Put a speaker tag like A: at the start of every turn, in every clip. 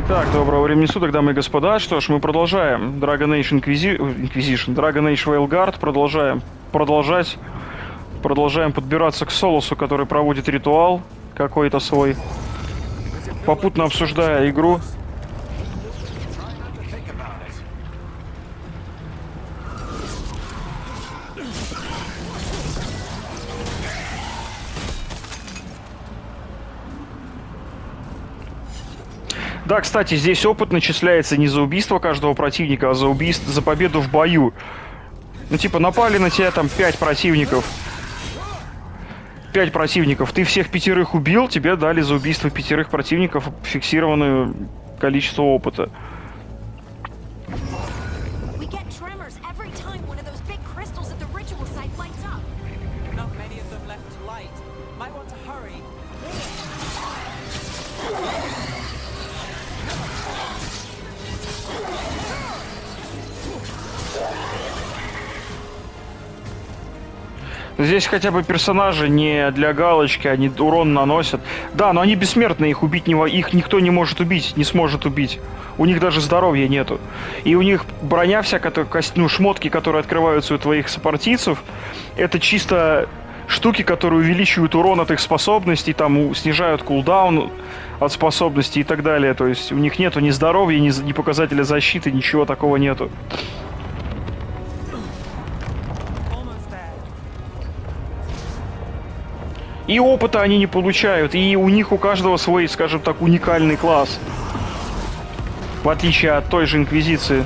A: Так, доброго времени суток, дамы и господа. Что ж, мы продолжаем Dragon Age Inquisition, Dragon Age Veilguard. Продолжаем подбираться к Солусу, который проводит ритуал какой-то свой, попутно обсуждая игру. Да, кстати, здесь опыт начисляется не за убийство каждого противника, а за победу в бою. Ну, типа, напали на тебя там 5 противников. 5 противников. Ты всех 5 убил, тебе дали за убийство 5 противников фиксированное количество опыта. Здесь хотя бы персонажи не для галочки, они урон наносят. Да, но они бессмертные, их никто не может убить, не сможет убить. У них даже здоровья нету. И у них броня всякая, шмотки, которые открываются у твоих сопартийцев, это чисто штуки, которые увеличивают урон от их способностей, там снижают кулдаун от способностей и так далее. То есть у них нету ни здоровья, ни показателя защиты, ничего такого нету. И опыта они не получают, и у них у каждого свой, скажем так, уникальный класс. В отличие от той же Инквизиции.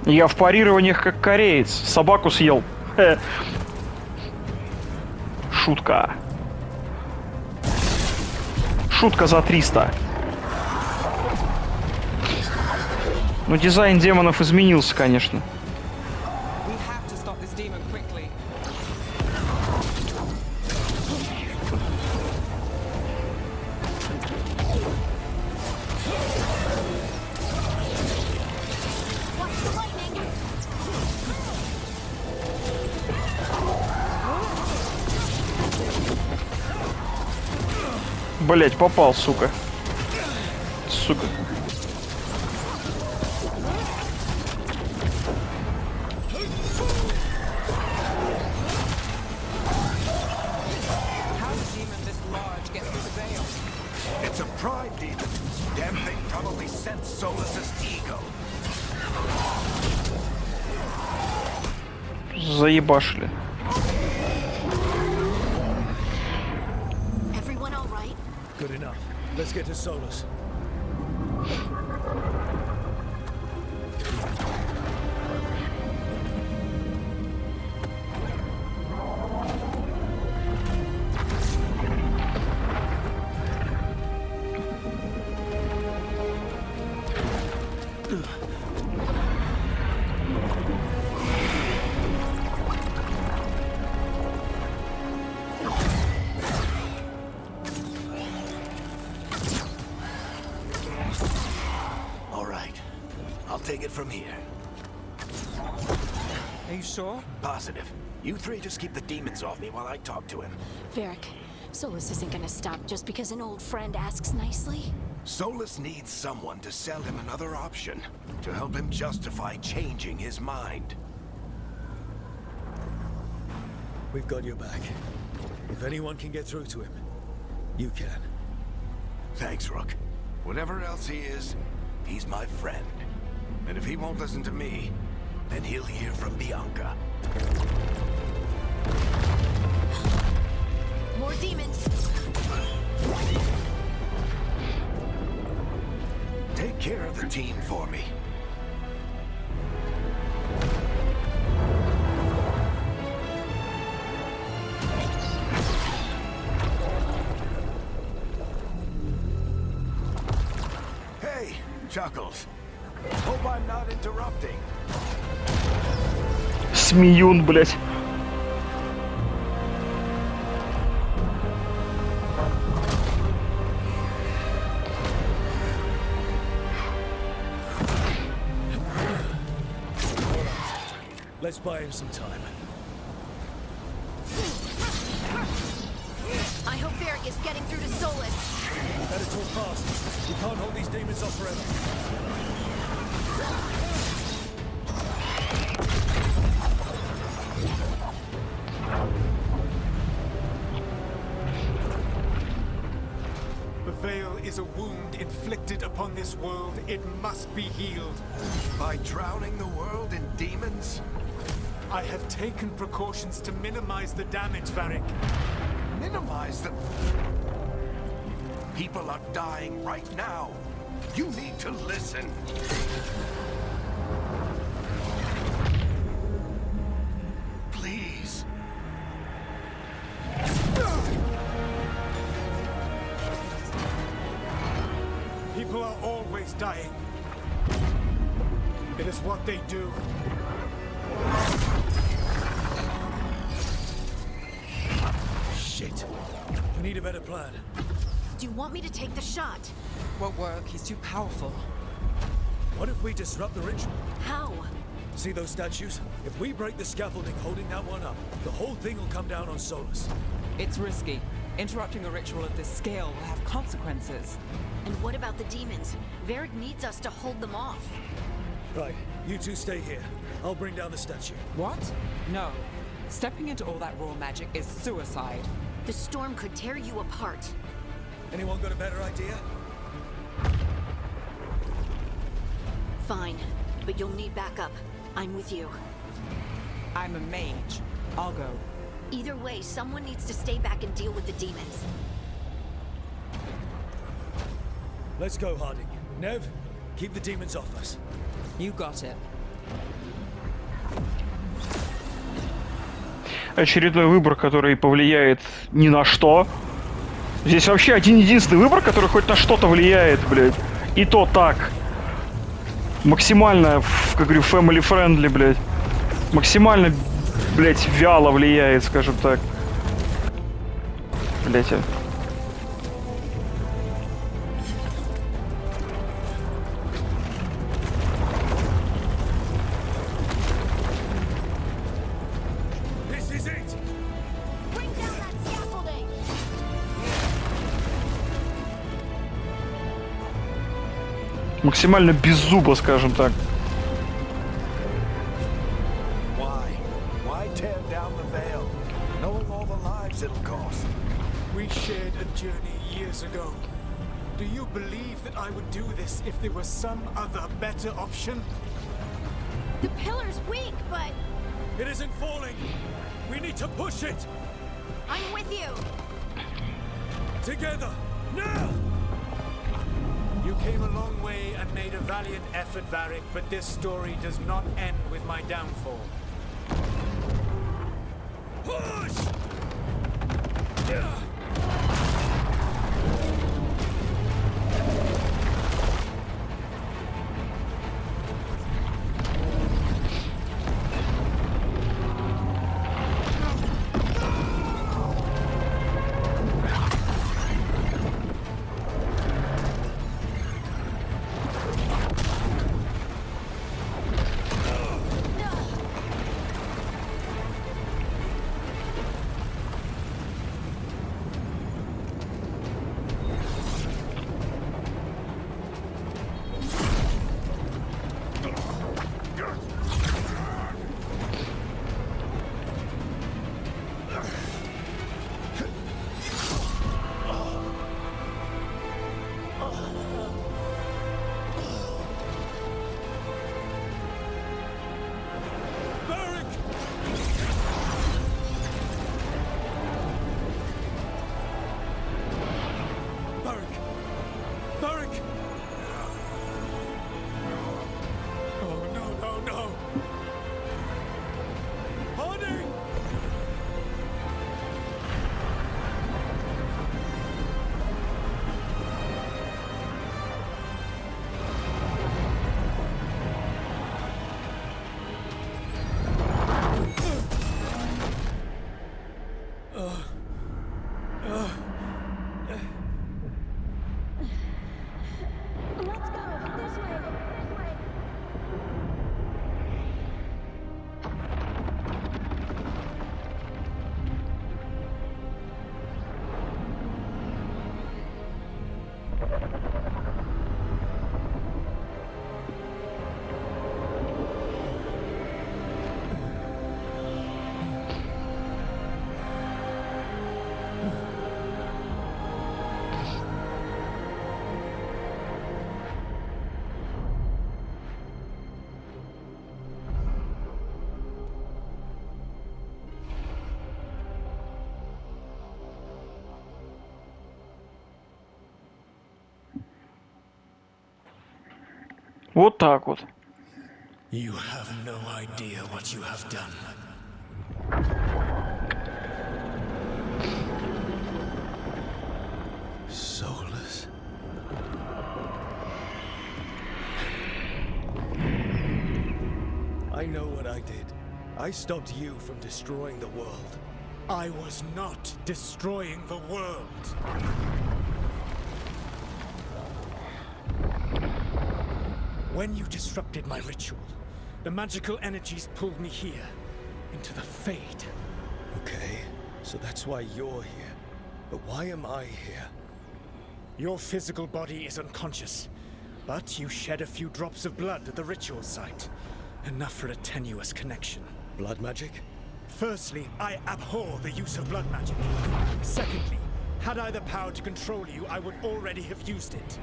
A: Я в парированиях как кореец. Собаку съел. Шутка. Шутка за 300. Ну, дизайн демонов изменился, конечно. Блять, попал, сука. Сука.
B: It's a pride demon. Damn thing probably sensed Solus's ego.
A: Заебашили.
C: Good enough. Let's get to Solus.
B: Take it from here.
D: Are you sure?
B: Positive. You three just keep the demons off me while I talk to him.
E: Varric, Solus isn't gonna stop just because an old friend asks nicely.
B: Solus needs someone to sell him another option, to help him justify changing his mind.
C: We've got your back. If anyone can get through to him, you can.
B: Thanks, Rook. Whatever else he is, he's my friend. And if he won't listen to me, then he'll hear from Bianca.
E: More demons.
B: Take care of the team for me. Hey, Chuckles. Hope I'm not interrupting.
A: Смеюн, блядь.
C: Let's buy him some time.
E: I hope Varric is getting through to Solus.
C: Better talk fast. You can't hold these demons off forever.
D: The veil is a wound inflicted upon this world. It must be healed.
B: By drowning the world in demons?
D: I have taken precautions to minimize the damage, Varric.
B: Minimize them. People are dying right now. You need to listen. Please.
D: People are always dying. It is what they do.
C: Shit. We need a better plan.
E: Do you want me to take the shot?
F: Won't work, he's too powerful.
C: What if we disrupt the ritual?
E: How?
C: See those statues? If we break the scaffolding holding that one up, the whole thing will come down on Solus.
F: It's risky. Interrupting a ritual of this scale will have consequences.
E: And what about the demons? Varric needs us to hold them off.
C: Right, you two stay here. I'll bring down the statue.
F: What? No. Stepping into all that raw magic is suicide.
E: The storm could tear you apart.
C: Anyone got a better idea?
E: Fine, but you'll need backup. I'm with you.
F: I'm a mage. I'll go.
E: Either way, someone needs to stay back and deal with the demons.
C: Let's go, Harding. Nev, keep the demons off us.
F: You got it.
A: Очередной выбор, который повлияет ни на что. Здесь вообще один-единственный выбор, который хоть на что-то влияет, блядь. И то так. Максимально, как говорю, family friendly, блядь. Максимально, блядь, вяло влияет, скажем так. Блядь.
C: This is it!
E: Bring down that scaffolding!
A: Максимально без зуба, скажем так.
B: Why tear down the veil, knowing all the lives it'll cost?
D: We shared a journey years ago. Do you believe that I would do this if there was some other better option?
E: The pillar's weak, but
C: It isn't falling! We need to push it!
E: I'm with you.
C: Together! Now!
D: You came a long way and made a valiant effort, Varric, but this story does not end with my downfall.
C: Push!
A: Вот так вот.
C: You have no idea what you have done. Soulless. I know what I did. I stopped you from destroying the world.
D: I was not destroying the world. When you disrupted my ritual, the magical energies pulled me here, into the Fade.
C: Okay, so that's why you're here. But why am I here?
D: Your physical body is unconscious, but you shed a few drops of blood at the ritual site. Enough for a tenuous connection.
C: Blood magic?
D: Firstly, I abhor the use of blood magic. Secondly, had I the power to control you, I would already have used it.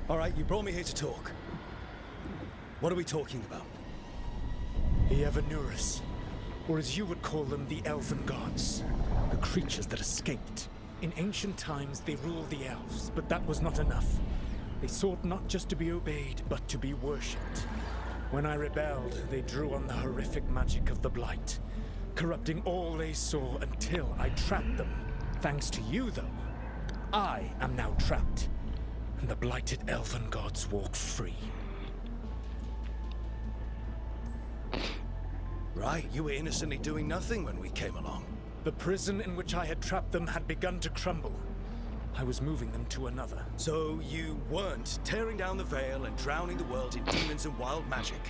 C: All right, you brought me here to talk. What are we talking about?
D: The Evanurus, or as you would call them, the Elven Gods. The creatures that escaped. In ancient times, they ruled the elves, but that was not enough. They sought not just to be obeyed, but to be worshipped. When I rebelled, they drew on the horrific magic of the Blight, corrupting all they saw until I trapped them. Thanks to you, though, I am now trapped, and the blighted Elven Gods walk free.
C: Right, you were innocently doing nothing when we came along.
D: The prison in which I had trapped them had begun to crumble. I was moving them to another.
C: So you weren't tearing down the veil and drowning the world in demons and wild magic.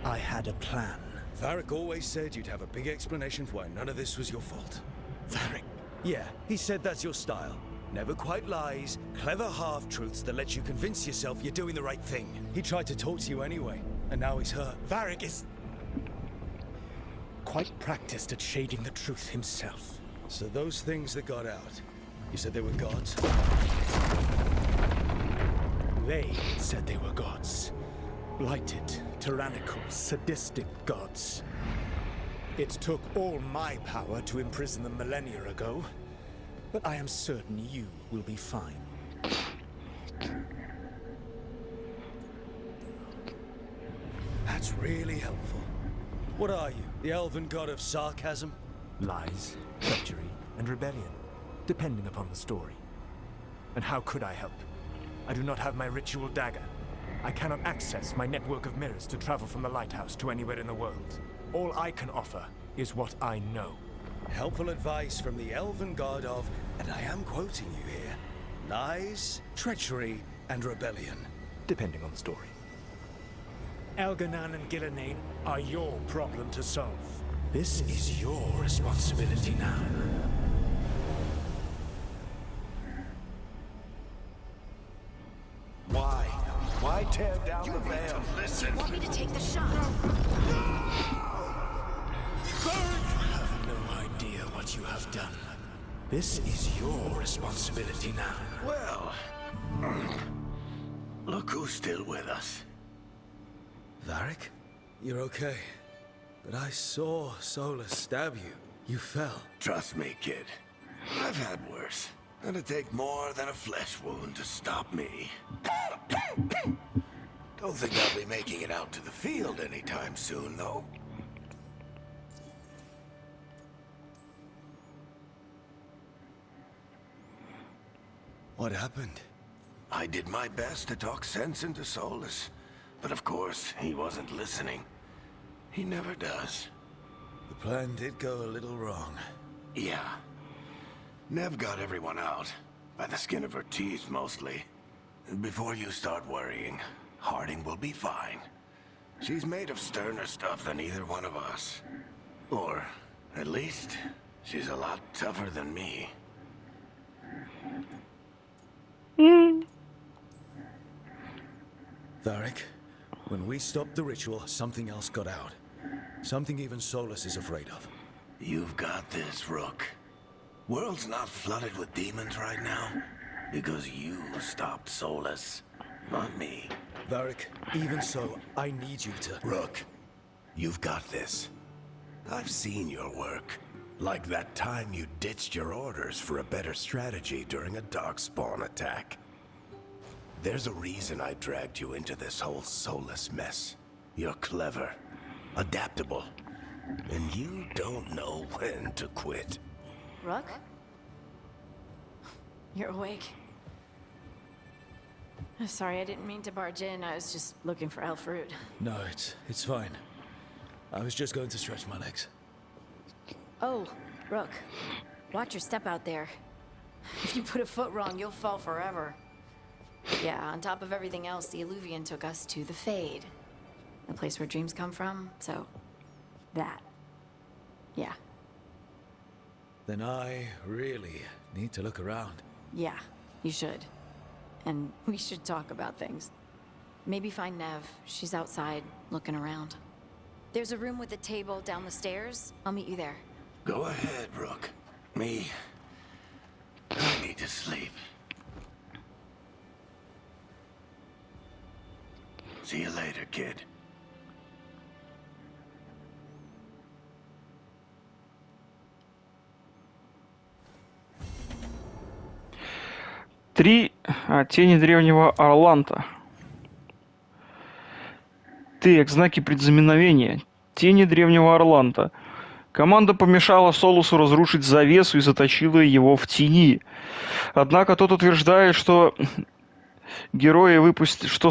D: I had a plan.
C: Varric always said you'd have a big explanation for why none of this was your fault.
D: Varric.
C: Yeah, he said that's your style. Never quite lies, clever half-truths that let you convince yourself you're doing the right thing. He tried to talk to you anyway, and now he's hurt.
D: Varric is quite practiced at shading the truth himself.
C: So those things that got out, you said they were gods?
D: They said they were gods. Blighted, tyrannical, sadistic gods. It took all my power to imprison them millennia ago, but I am certain you will be fine.
C: That's really helpful. What are you, the elven god of sarcasm?
D: Lies, treachery, and rebellion, depending upon the story. And how could I help? I do not have my ritual dagger. I cannot access my network of mirrors to travel from the lighthouse to anywhere in the world. All I can offer is what I know.
C: Helpful advice from the elven god of, and I am quoting you here, lies, treachery, and rebellion.
D: Depending on the story. Elganan and Gillenane are your problem to solve. This is your responsibility now.
B: Why? Why tear down the veil? Listen.
E: Want me to take the shot?
D: You have no idea what you have done. This is your responsibility now.
B: Well, look who's still with us.
C: Varric? You're okay. But I saw Solus stab you. You fell.
B: Trust me, kid. I've had worse. It'd take more than a flesh wound to stop me. Don't think I'll be making it out to the field anytime soon, though.
C: What happened?
B: I did my best to talk sense into Solus. But of course, he wasn't listening. He never does.
C: The plan did go a little wrong.
B: Yeah. Nev got everyone out. By the skin of her teeth, mostly. Before you start worrying, Harding will be fine. She's made of sterner stuff than either one of us. Or, at least, she's a lot tougher than me.
C: Varric, when we stopped the ritual, something else got out. Something even Solus is afraid of.
B: You've got this, Rook. World's not flooded with demons right now. Because you stopped Solus, not me.
C: Varric, even so, I need you to...
B: Rook, you've got this. I've seen your work. Like that time you ditched your orders for a better strategy during a darkspawn attack. There's a reason I dragged you into this whole soulless mess. You're clever, adaptable, and you don't know when to quit.
E: Rook? You're awake. Sorry, I didn't mean to barge in. I was just looking for elf fruit.
C: No, it's fine. I was just going to stretch my legs.
E: Oh, Rook. Watch your step out there. If you put a foot wrong, you'll fall forever. Yeah, on top of everything else, the Illuvian took us to the Fade. The place where dreams come from, so... that. Yeah.
C: Then I really need to look around.
E: Yeah, you should. And we should talk about things. Maybe find Nev. She's outside, looking around. There's a room with a table down the stairs. I'll meet you there.
B: Go ahead, Rook. Me, I need to sleep. See you later, kid.
A: Тени древнего Орланта. Знаки предзнаменовения. Тени древнего Орланта. Команда помешала Солусу разрушить завесу и заточила его в тени. Однако тот утверждает, что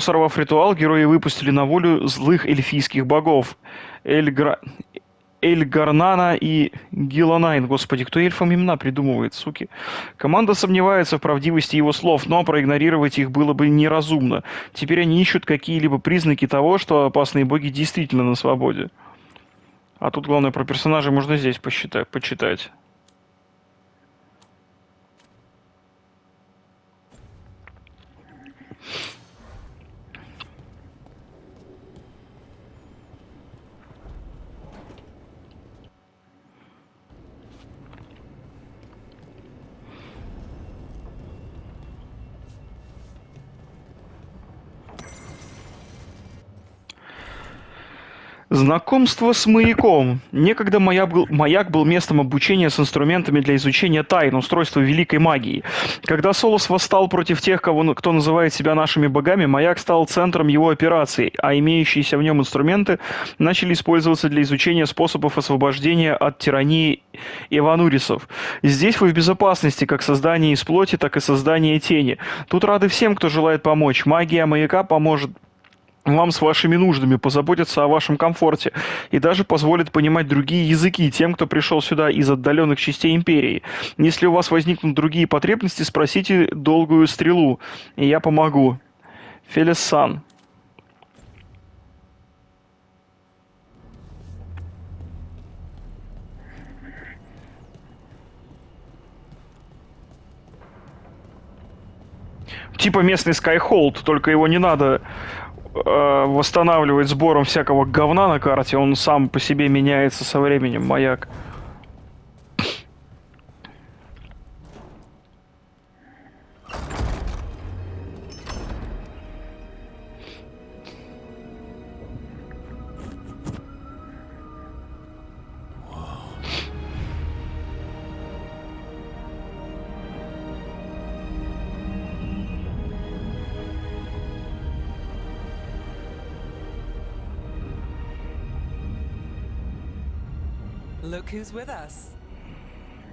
A: сорвав ритуал, герои выпустили на волю злых эльфийских богов. Эльгарнана и Гиланайн. Господи, кто эльфам имена придумывает, суки? Команда сомневается в правдивости его слов, но проигнорировать их было бы неразумно. Теперь они ищут какие-либо признаки того, что опасные боги действительно на свободе. А тут, главное, про персонажей можно здесь почитать. Знакомство с маяком. Некогда маяк был местом обучения с инструментами для изучения тайн, устройства великой магии. Когда Солус восстал против тех, кто называет себя нашими богами, маяк стал центром его операций, а имеющиеся в нем инструменты начали использоваться для изучения способов освобождения от тирании эванурисов. Здесь вы в безопасности, как создание из плоти, так и создание тени. Тут рады всем, кто желает помочь. Магия маяка поможет вам с вашими нуждами, позаботиться о вашем комфорте и даже позволит понимать другие языки тем, кто пришел сюда из отдаленных частей Империи. Если у вас возникнут другие потребности, спросите долгую стрелу, и я помогу. Фелис-сан. Типа местный Skyhold, только его не надо восстанавливать сбором всякого говна на карте, он сам по себе меняется со временем, маяк.
F: Look who's with us.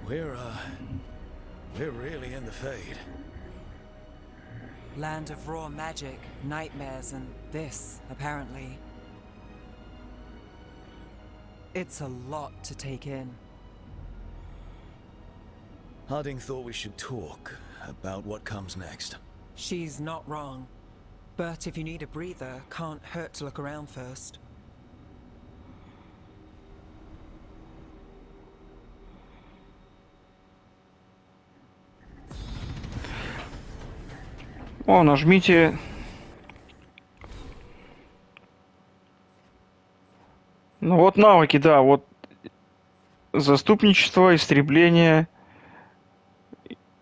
C: We're really in the Fade.
F: Land of raw magic, nightmares, and this, apparently. It's a lot to take in.
C: Harding thought we should talk about what comes next.
F: She's not wrong. But if you need a breather, can't hurt to look around first.
A: О, нажмите. Ну вот навыки, да, вот заступничество, истребление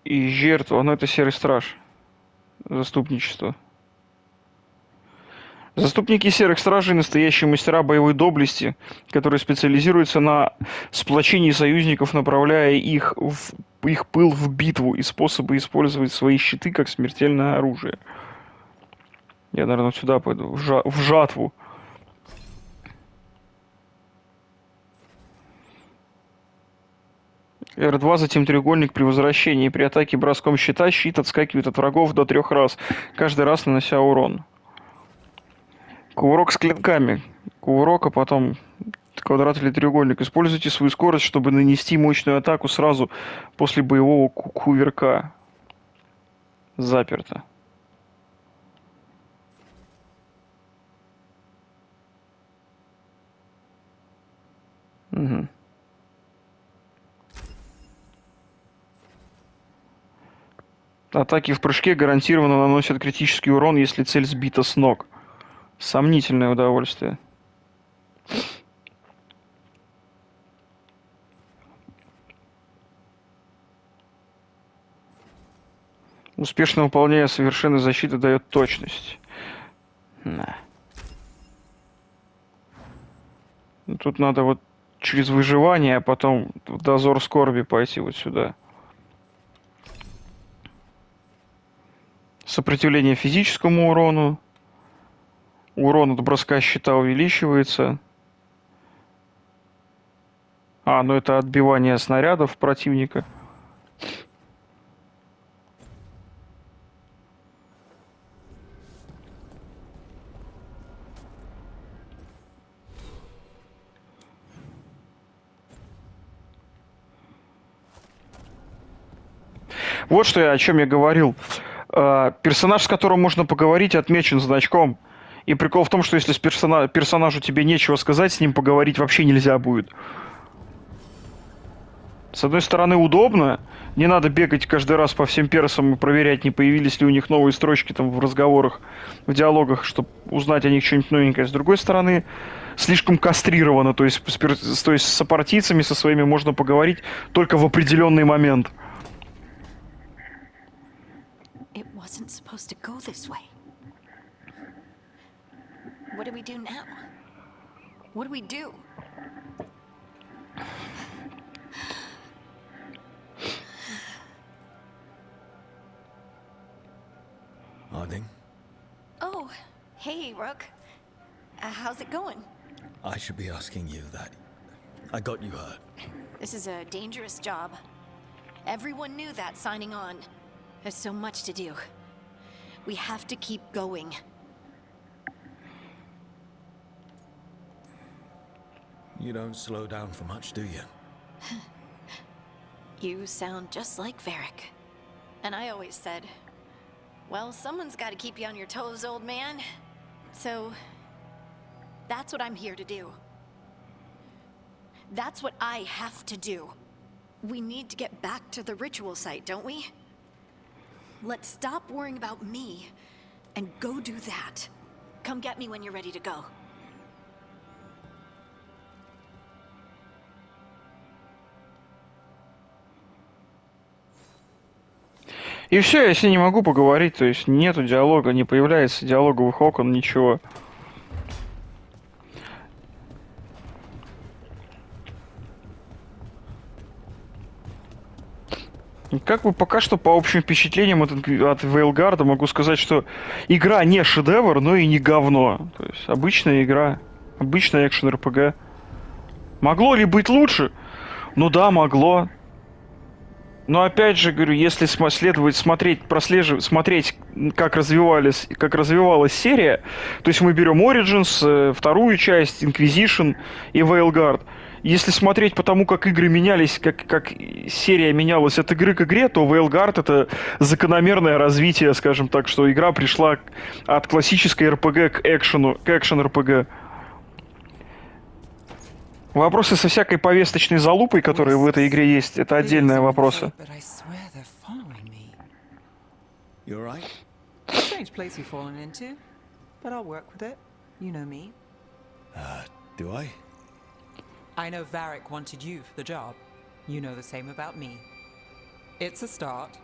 A: и жертва. Ну это серый страж. Заступничество. Заступники серых стражей — настоящие мастера боевой доблести, которые специализируются на сплочении союзников, направляя их пыл в битву и способы использовать свои щиты как смертельное оружие. Я, наверное, сюда пойду, в жатву. R2, затем треугольник при возвращении. При атаке броском щита щит отскакивает от врагов до 3 раз, каждый раз нанося урон. Кувырок с клинками. Кувырок, а потом квадрат или треугольник. Используйте свою скорость, чтобы нанести мощную атаку сразу после боевого кувырка. Заперто. Угу. Атаки в прыжке гарантированно наносят критический урон, если цель сбита с ног. Сомнительное удовольствие. Успешно выполняя совершенную защиту дает точность. Да. Тут надо вот через выживание, а потом в дозор скорби пойти вот сюда. Сопротивление физическому урону. Урон от броска щита увеличивается. Ну это отбивание снарядов противника. Вот что о чем я говорил. Персонаж, с которым можно поговорить, отмечен значком. И прикол в том, что если персонажу тебе нечего сказать, с ним поговорить вообще нельзя будет. С одной стороны, удобно. Не надо бегать каждый раз по всем персам и проверять, не появились ли у них новые строчки там в разговорах, в диалогах, чтобы узнать о них что-нибудь новенькое. С другой стороны, слишком кастрировано. То есть с сопартийцами со своими можно поговорить только в определенный момент.
E: Wasn't supposed to go this way. What do we do now? What do we do?
C: Harding?
E: Oh, hey, Rook. How's it going?
C: I should be asking you that. I got you hurt.
E: This is a dangerous job. Everyone knew that signing on. There's so much to do. We have to keep going.
C: You don't slow down for much, do you?
E: You sound just like Varric. And I always said, well, someone's got to keep you on your toes, old man. So, that's what I'm here to do. That's what I have to do. We need to get back to the ritual site, don't we? Let's stop worrying about me and go do that. Come get me when you're ready to go.
A: И все, я с ней не могу поговорить, то есть нету диалога, не появляется диалоговых окон, ничего. И как бы пока что по общим впечатлениям от Veilguard могу сказать, что игра не шедевр, но и не говно. То есть обычная игра, обычная экшен-РПГ. Могло ли быть лучше? Ну да, могло. Но опять же, говорю, если смотреть, как развивалась серия, то есть мы берем Origins, вторую часть, Inquisition и Veilguard. Если смотреть по тому, как игры менялись, как серия менялась от игры к игре, то Veilguard — это закономерное развитие, скажем так, что игра пришла от классической РПГ к экшен-РПГ. Вопросы со всякой повесточной залупой, которые в этой игре есть, это отдельные вопросы.
C: You alright?
F: Strange place you've fallen into, but I'll work with it. You know me.
C: Do I?
F: I know Varric wanted you for the job. You know the same about me. It's a start.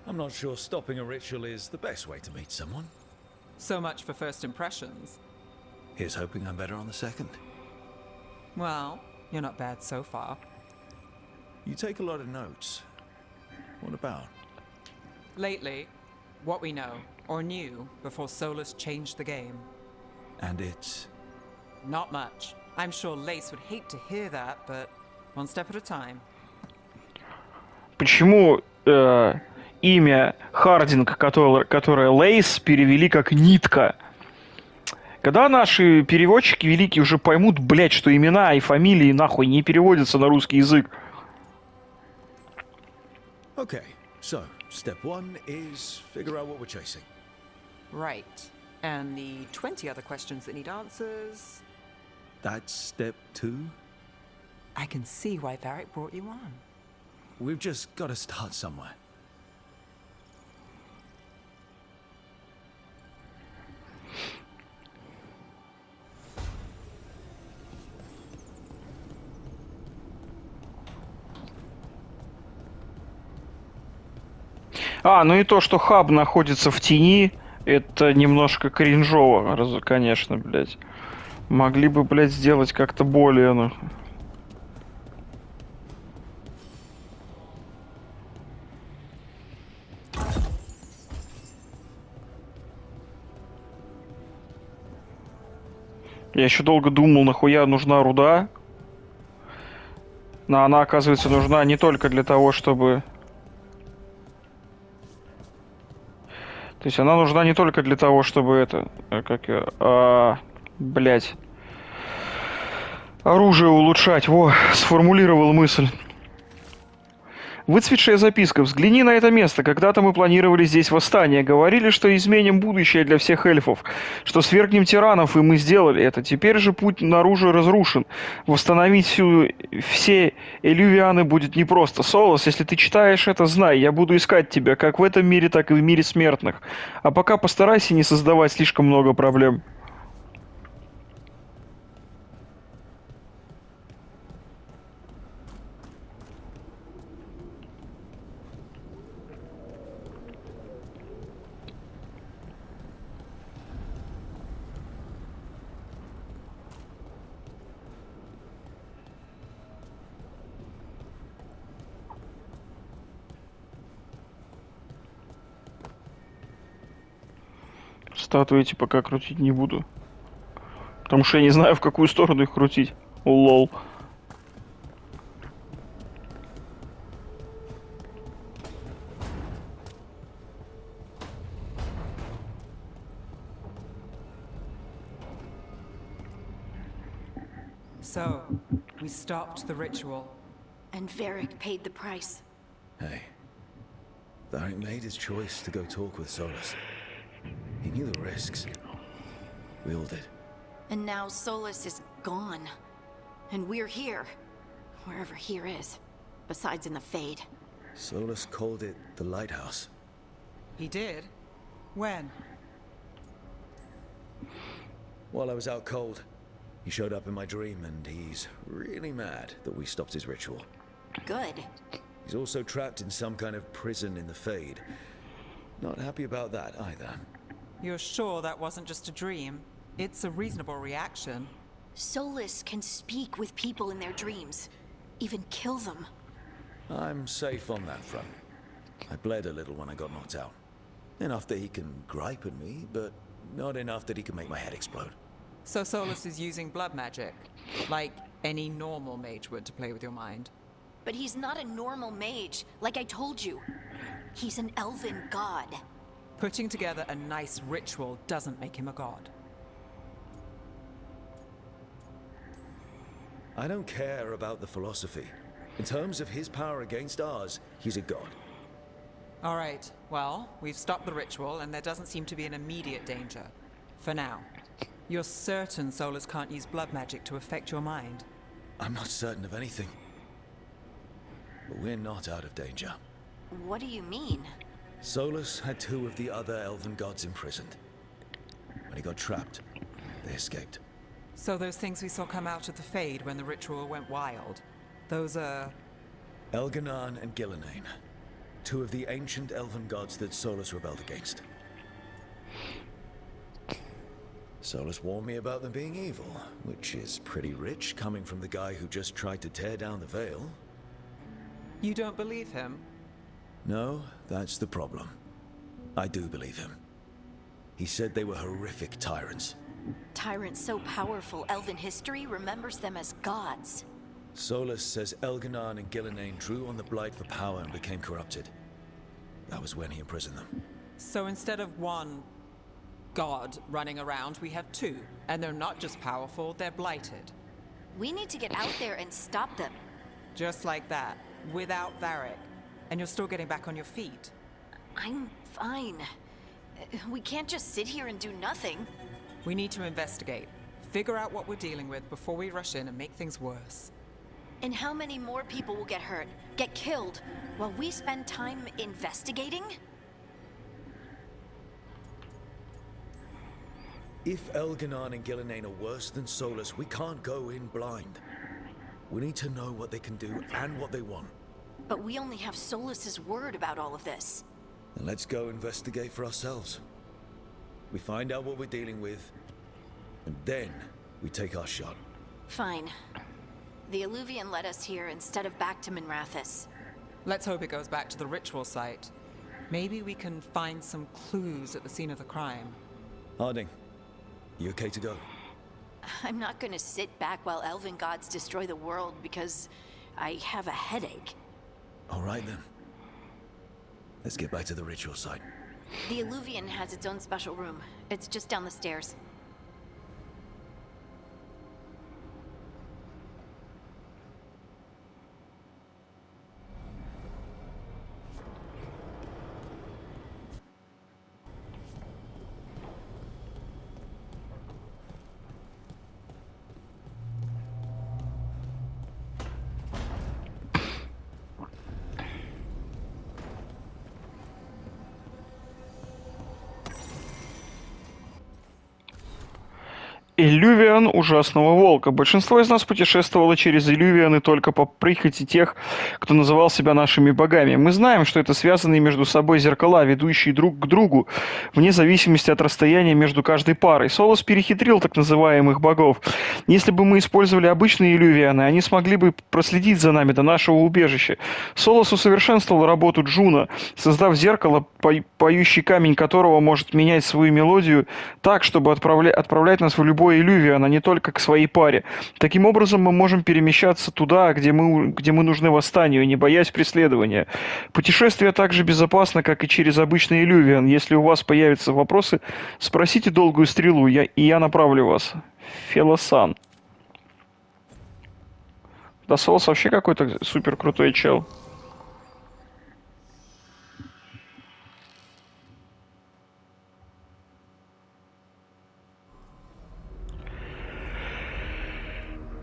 C: I'm not sure stopping a ritual is the best way to meet someone.
F: So much for first impressions.
C: Here's hoping I'm better on the second.
F: Well, you're not bad so far.
C: You take a lot of notes. What about?
F: Lately, what we know, or knew, before Solus changed the game.
C: And it's...
F: Not much. I'm sure Lace would hate to hear that, but one step at a time.
A: Почему имя Хардинг, которое Лейс, перевели как нитка? Когда наши переводчики великие уже поймут, блядь, что имена и фамилии нахуй не переводятся на русский язык.
C: Okay, so step one is figure out what we're chasing.
F: Right. And the 20 other questions that need answers...
C: That's step two?
F: I can see why Varric brought you on.
C: We've just got to start somewhere.
A: Ну и то, что хаб находится в тени, это немножко кринжово, конечно, блядь. Могли бы, блядь, сделать как-то более, нахуй. Я еще долго думал, нахуя нужна руда. Но она, оказывается, нужна не только для того, чтобы... То есть она нужна не только для того, чтобы это... Блять. Оружие улучшать. Во, сформулировал мысль. Выцветшая записка. Взгляни на это место. Когда-то мы планировали здесь восстание. Говорили, что изменим будущее для всех эльфов. Что свергнем тиранов, и мы сделали это. Теперь же путь наружу разрушен. Восстановить все элювианы будет непросто. Солос, если ты читаешь это, знай, я буду искать тебя, как в этом мире, так и в мире смертных. А пока постарайся не создавать слишком много проблем. Статуи эти пока крутить не буду. Потому что я не знаю, в какую сторону их крутить. Лол.
F: So, we stopped the ritual.
E: And Varric paid the price.
C: Hey. Varric made his choice to go talk with Solus. He knew the risks. We all did.
E: And now Solus is gone. And we're here. Wherever here is. Besides in the Fade.
C: Solus called it the Lighthouse.
F: He did? When?
C: While I was out cold. He showed up in my dream, and he's really mad that we stopped his ritual.
E: Good.
C: He's also trapped in some kind of prison in the Fade. Not happy about that either.
F: You're sure that wasn't just a dream? It's a reasonable reaction.
E: Solus can speak with people in their dreams. Even kill them.
C: I'm safe on that front. I bled a little when I got knocked out. Enough that he can gripe at me, but not enough that he can make my head explode.
F: So Solus is using blood magic, like any normal mage would to play with your mind.
E: But he's not a normal mage, like I told you. He's an elven god.
F: Putting together a nice ritual doesn't make him a god.
C: I don't care about the philosophy. In terms of his power against ours, he's a god.
F: All right, well, we've stopped the ritual and there doesn't seem to be an immediate danger. For now. You're certain Solus can't use blood magic to affect your mind?
C: I'm not certain of anything. But we're not out of danger.
E: What do you mean?
C: Solus had two of the other elven gods imprisoned. When he got trapped, they escaped.
F: So those things we saw come out of the Fade when the ritual went wild, those are...
C: Elganan and Gillenane. two of the ancient elven gods that Solus rebelled against. Solus warned me about them being evil, which is pretty rich coming from the guy who just tried to tear down the veil.
F: You don't believe him?
C: No, that's the problem. I do believe him. He said they were horrific tyrants.
E: Tyrants so powerful, elven history remembers them as gods.
C: Solus says Elganon and Gillenane drew on the Blight for power and became corrupted. That was when he imprisoned them.
F: So instead of one god running around, we have two. And they're not just powerful, they're blighted.
E: We need to get out there and stop them.
F: Just like that, without Varric. And you're still getting back on your feet.
E: I'm fine. We can't just sit here and do nothing.
F: We need to investigate. Figure out what we're dealing with before we rush in and make things worse.
E: And how many more people will get hurt, get killed, while we spend time investigating?
C: If Elganon and Gillenane are worse than Solus, we can't go in blind. We need to know what they can do and what they want.
E: But we only have Solus's word about all of this.
C: Then let's go investigate for ourselves. We find out what we're dealing with, and then we take our shot.
E: Fine. The Illuvian led us here instead of back to Minrathous.
F: Let's hope it goes back to the ritual site. Maybe we can find some clues at the scene of the crime.
C: Harding, you okay to go?
E: I'm not gonna sit back while elven gods destroy the world because I have a headache.
C: All right then. Let's get back to the ritual site.
E: The Illuvian has its own special room. It's just down the stairs.
A: Иллювиан ужасного волка. Большинство из нас путешествовало через Иллювианы только по прихоти тех, кто называл себя нашими богами. Мы знаем, что это связанные между собой зеркала, ведущие друг к другу, вне зависимости от расстояния между каждой парой. Солос перехитрил так называемых богов. Если бы мы использовали обычные Иллювианы, они смогли бы проследить за нами до нашего убежища. Солос усовершенствовал работу Джуна, создав зеркало, поющий камень которого может менять свою мелодию так, чтобы отправлять нас в любой Иллювиан, а не только к своей паре. Таким образом, мы можем перемещаться туда, где мы нужны восстанию, не боясь преследования. Путешествие так же безопасно, как и через обычный Иллювиан. Если у вас появятся вопросы, спросите долгую стрелу, и я направлю вас. Фелосан. Да, Солос вообще какой-то супер крутой чел.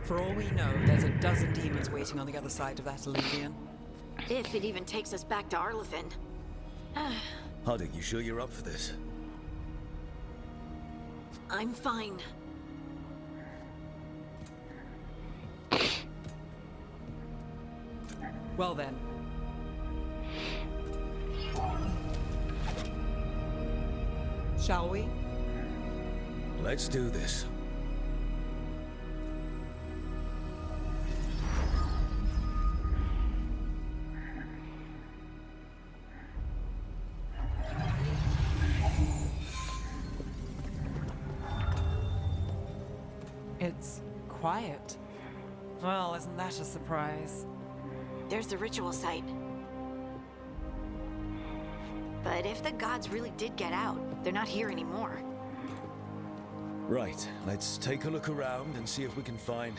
F: For all we know, there's a dozen demons waiting on the other side of that Illuvian.
E: If it even takes us back to Arlothin.
C: Harding, you sure you're up for this?
E: I'm fine.
F: Well then. Shall we?
C: Let's do this.
F: It's quiet. Well, isn't that a surprise?
E: There's the ritual site. But if the gods really did get out, they're not here anymore.
C: Right, let's take a look around and see if we can find...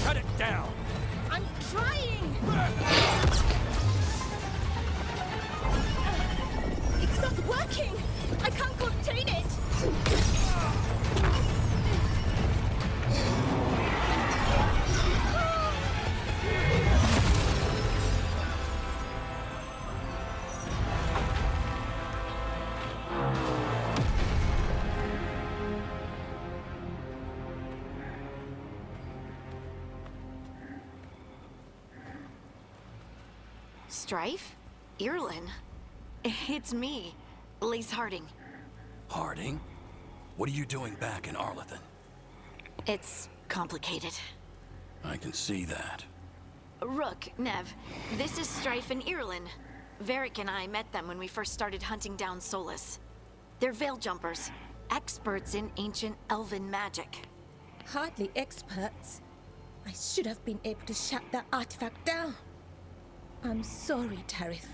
D: Shut it down!
E: I'm trying!
G: It's not
E: Strife? Irlin? It's me, Lace Harding.
G: Harding? What are you doing back in Arlethan?
E: It's complicated.
G: I can see that.
E: Rook, Nev, this is Strife and Irlin. Varric and I met them when we first started hunting down Solus. They're veil jumpers, experts in ancient elven magic.
H: Hardly experts. I should have been able to shut that artifact down. I'm sorry, Tarith.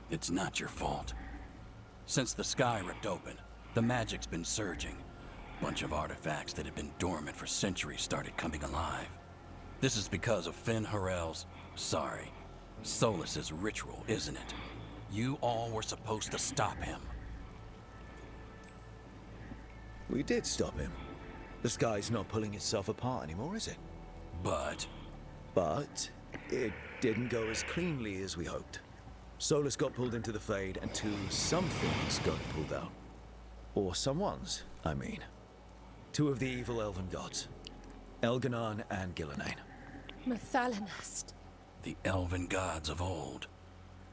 G: It's not your fault. Since the sky ripped open, the magic's been surging. Bunch of artifacts that had been dormant for centuries started coming alive. This is because of Finn Harel's... sorry, Solus's ritual, isn't it? You all were supposed to stop him.
C: We did stop him. The sky's not pulling itself apart anymore, is it?
G: But
C: it didn't go as cleanly as we hoped. Solus got pulled into the Fade, and some things got pulled out. Or someone's, I mean. Two of the evil elven gods. Elganon and Gillenane.
H: Mathalanast.
G: the elven gods of old,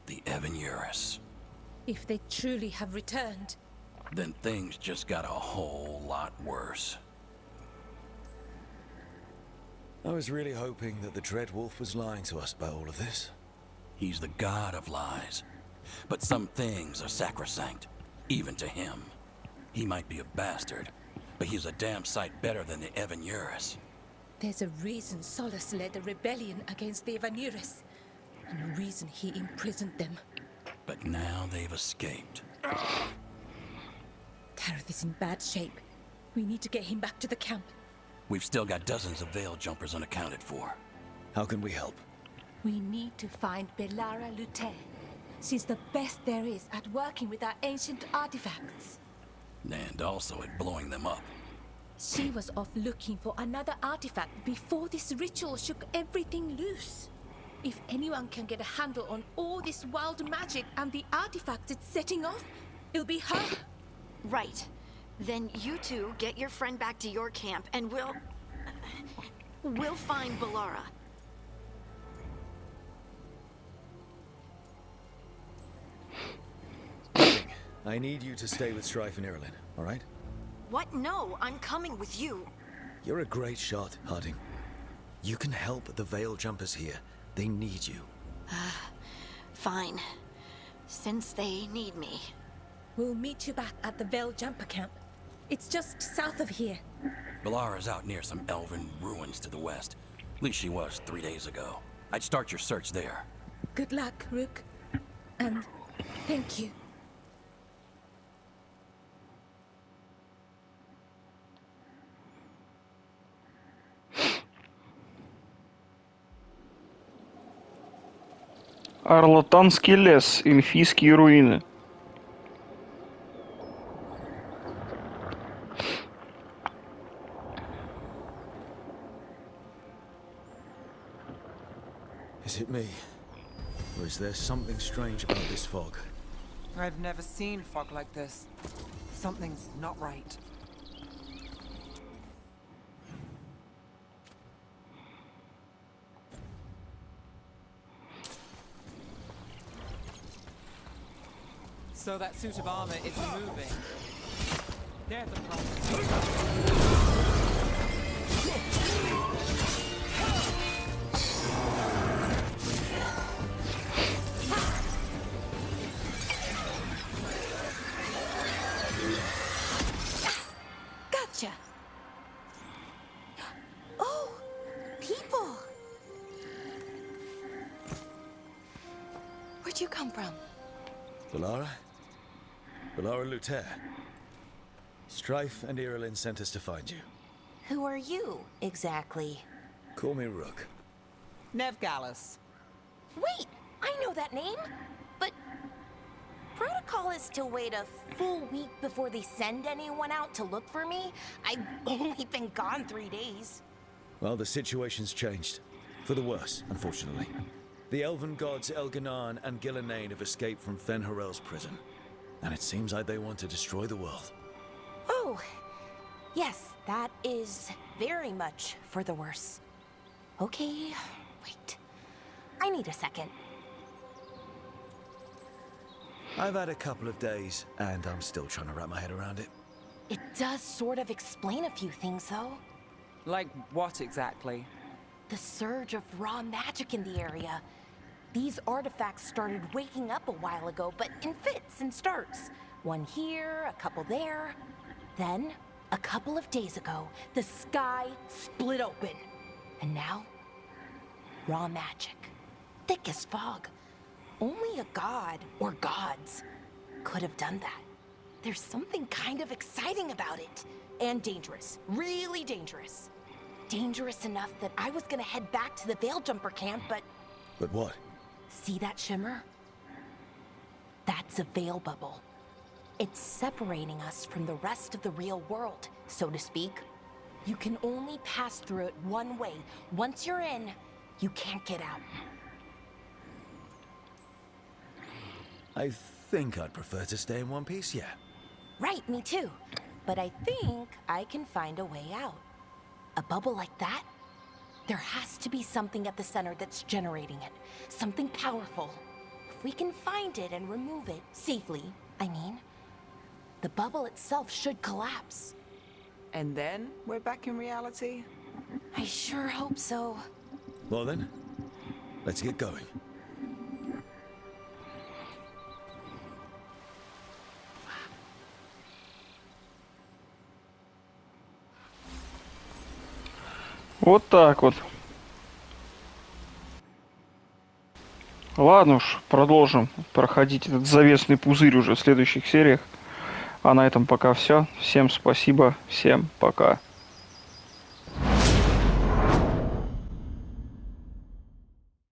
G: the Evan-Urus.
H: If they truly have returned,
G: Then things just got a whole lot worse.
C: I was really hoping that the Dread Wolf was lying to us about all of this.
G: He's the god of lies. But some things are sacrosanct, even to him. He might be a bastard, but he's a damn sight better than the Evan-Urus.
H: there's a reason Solus led a rebellion against the Evan-Urus, and a reason he imprisoned them.
G: But now they've escaped.
H: Tareth is in bad shape. We need to get him back to the camp.
G: We've still got dozens of veil jumpers unaccounted for.
C: How can we help?
H: We need to find Belara Lute. She's the best there is at working with our ancient artifacts.
G: And also at blowing them up.
H: She was off looking for another artifact before this ritual shook everything loose. If anyone can get a handle on all this wild magic and the artifacts it's setting off, it'll be her.
E: Right. Then you two get your friend back to your camp and we'll find Belara.
C: I need you to stay with Strife and Irlin, all right?
E: What? No, I'm coming with you.
C: You're a great shot, Harding. You can help the Veil Jumpers here. They need you.
E: Fine. Since they need me.
H: We'll meet you back at the Veil Jumper camp. It's just south of here.
G: Belara's out near some elven ruins to the west. At least she was 3 days ago. I'd start your search there.
H: Good luck, Rook. And thank you.
A: Арлатанский лес, эльфийские руины.
C: Is it me? Or is there something strange about this fog?
F: I've never seen fog like this. Something's not right. So that suit of armor is moving. There's a problem.
H: Gotcha. Oh, people. Where'd you come from?
C: Belara? Belara Lute. Strife and Irlin sent us to find you.
I: Who are you, exactly?
C: Call me Rook.
F: Nev Gallus.
I: Wait, I know that name! But protocol is to wait a full week before they send anyone out to look for me. I've only been gone 3 days.
C: Well, the situation's changed. For the worse, unfortunately. The elven gods Elganon and Gillenane have escaped from Fenharel's prison. And it seems like they want to destroy the world.
I: Oh, yes, that is very much for the worse. Okay, wait. I need a second.
C: I've had a couple of days, and I'm still trying to wrap my head around it.
I: It does sort of explain a few things, though.
F: Like what exactly?
I: The surge of raw magic in the area. These artifacts started waking up a while ago, but in fits and starts. One here, a couple there. Then, a couple of days ago, the sky split open. And now, raw magic. Thick as fog. Only a god, or gods, could have done that. There's something kind of exciting about it. And dangerous. Really dangerous. Dangerous enough that I was gonna head back to the Veil Jumper camp, but...
C: But what?
I: See that shimmer? That's a veil bubble. It's separating us from the rest of the real world, so to speak. You can only pass through it one way. Once you're in, you can't get out.
C: I think I'd prefer to stay in one piece, yeah.
I: Right, me too. But I think I can find a way out. A bubble like that? There has to be something at the center that's generating it. Something powerful. If we can find it and remove it, safely, I mean, the bubble itself should collapse.
F: And then we're back in reality?
I: I sure hope so.
C: Well then, let's get going.
A: Вот так вот. Ладно уж, продолжим проходить этот завесный пузырь уже в следующих сериях. А на этом пока все. Всем спасибо, всем пока.